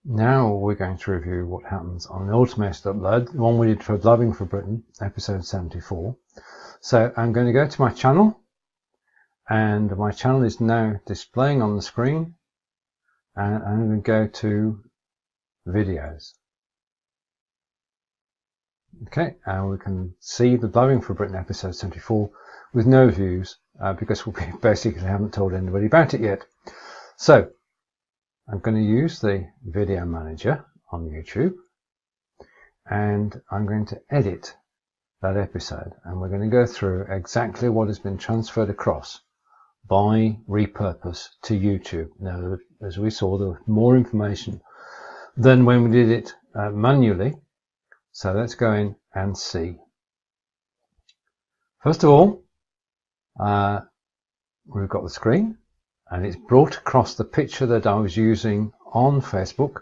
Now we're going to review what happens on the automated upload, the one we did for Blubbing for Britain, episode 74. So I'm going to go to my channel, and my channel is now displaying on the screen, and I'm going to go to videos. Okay, and we can see the Blubbing for Britain episode 74 with no views because we basically haven't told anybody about it yet. So I'm going to use the video manager on YouTube, and I'm going to edit that episode, and we're going to go through exactly what has been transferred across by repurpose to YouTube. Now, as we saw, there was more information than when we did it manually. So let's go in and see. First of all, we've got the screen, and it's brought across the picture that I was using on Facebook.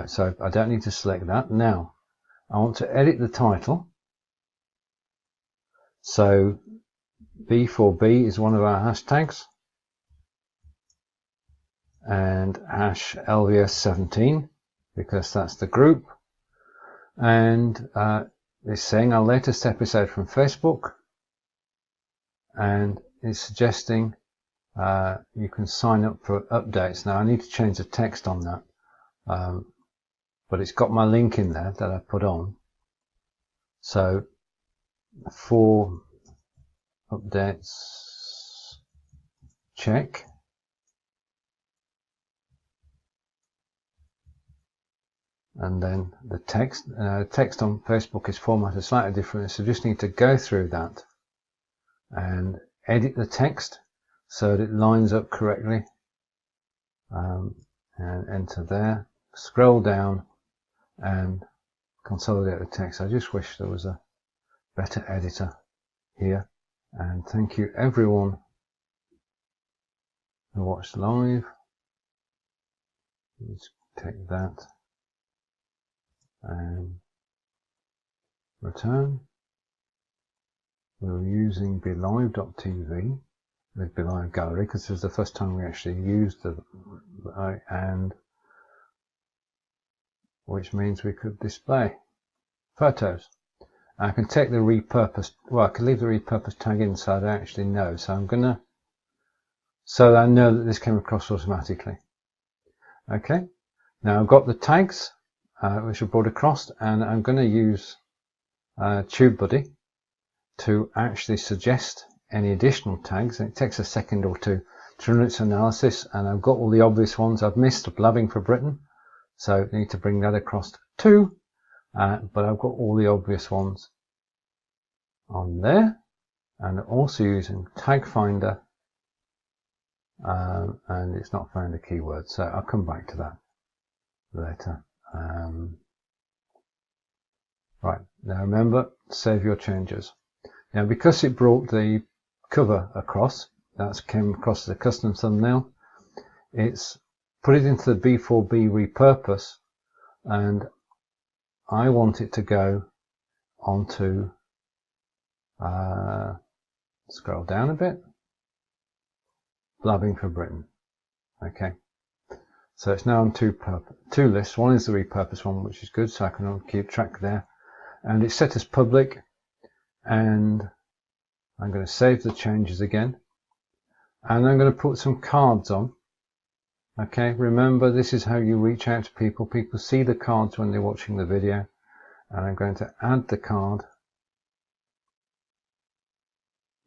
So I don't need to select that. Now, I want to edit the title. So B4B is one of our hashtags, and hash LVS17 because that's the group. And it's saying our latest episode from Facebook, and it's suggesting you can sign up for updates. Now I need to change the text on that, but it's got my link in there that I put on. So for updates, check. And then the text on Facebook is formatted slightly different, so you just need to go through that and edit the text so that it lines up correctly, and enter there, scroll down and consolidate the text. I just wish there was a better editor here, and thank you everyone who watched live. Let's take that and return. We were using BeLive.tv with BeLive Gallery because this was the first time we actually used the and which means we could display photos. I can take the repurposed, well, I can leave the repurposed tag in so I don't actually know. So I'm gonna, so I know that this came across automatically. Okay, now I've got the tags which are brought across, and I'm going to use TubeBuddy to actually suggest any additional tags. And it takes a second or two to run its analysis, and I've got all the obvious ones. I've missed Blubbing for Britain, so I need to bring that across too, but I've got all the obvious ones on there, and also using Tag Finder, and it's not found a keyword, so I'll come back to that later. Right, now remember, save your changes. Now because it brought the cover across, that came across as a custom thumbnail, it's put it into the B4B repurpose, and I want it to go onto, scroll down a bit, Blubbing for Britain. Okay. So it's now on two lists. One is the repurpose one, which is good, so I can keep track there. And it's set as public, and I'm going to save the changes again. And I'm going to put some cards on. Okay, remember this is how you reach out to people. People see the cards when they're watching the video. And I'm going to add the card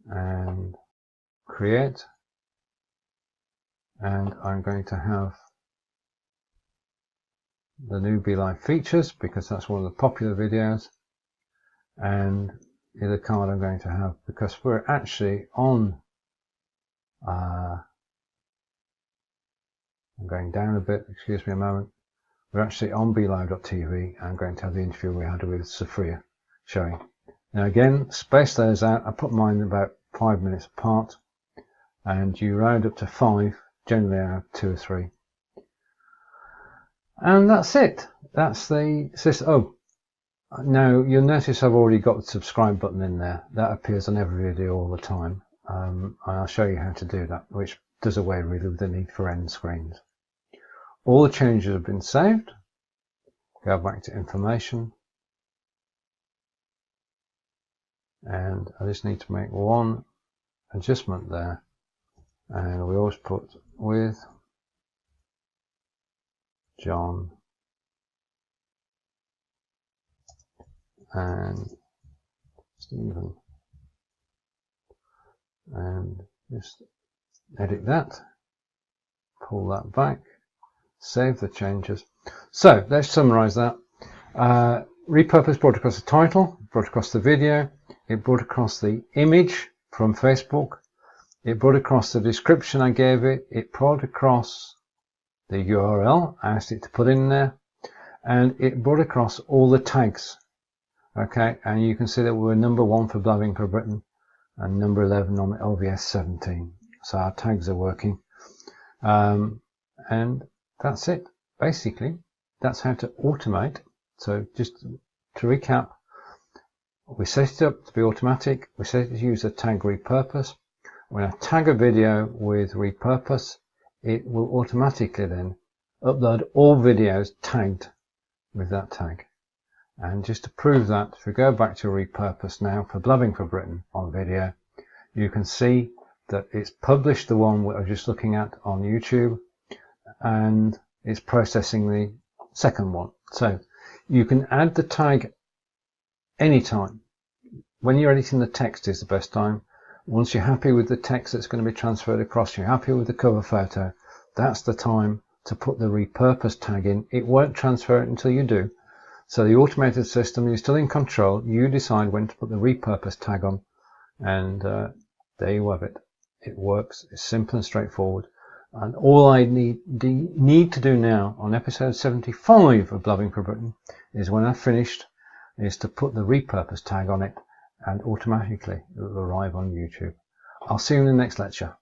and create. And I'm going to have the new BeLive features because that's one of the popular videos, and the other card I'm going to have because we're actually on I'm going down a bit, excuse me a moment, we're actually on BeLive.tv. I'm going to have the interview we had with Sophia showing. Now again, space those out. I put mine about 5 minutes apart, and you round up to 5, generally I have 2 or 3. And that's it. That's the system. Oh, now you'll notice I've already got the subscribe button in there. That appears on every video all the time. I'll show you how to do that, which does away really with the need for end screens. All the changes have been saved. Go back to information. And I just need to make one adjustment there. And we always put with John and Stephen. And just edit that. Pull that back. Save the changes. So let's summarize that. Repurpose brought across the title, brought across the video, it brought across the image from Facebook, it brought across the description I gave it, it brought across the URL I asked it to put in there, and it brought across all the tags. Okay, and you can see that we're number 1 for Blabbing for Britain and number 11 on LVS 17. So our tags are working. And that's it. Basically, that's how to automate. So just to recap, we set it up to be automatic. We set it to use the tag repurpose. When I tag a video with repurpose, it will automatically then upload all videos tagged with that tag. And just to prove that, if we go back to repurpose now for Blabbing for Britain on video, you can see that it's published the one we're just looking at on YouTube, and it's processing the second one. So you can add the tag anytime. When you're editing the text is the best time. Once you're happy with the text that's going to be transferred across, you're happy with the cover photo, that's the time to put the repurpose tag in. It won't transfer it until you do. So the automated system, you're still in control. You decide when to put the repurpose tag on, and there you have it. It works. It's simple and straightforward. And all I need to do now on episode 75 of Blabbing for Britain is, when I've finished, is to put the repurpose tag on it, and automatically it will arrive on YouTube. I'll see you in the next lecture.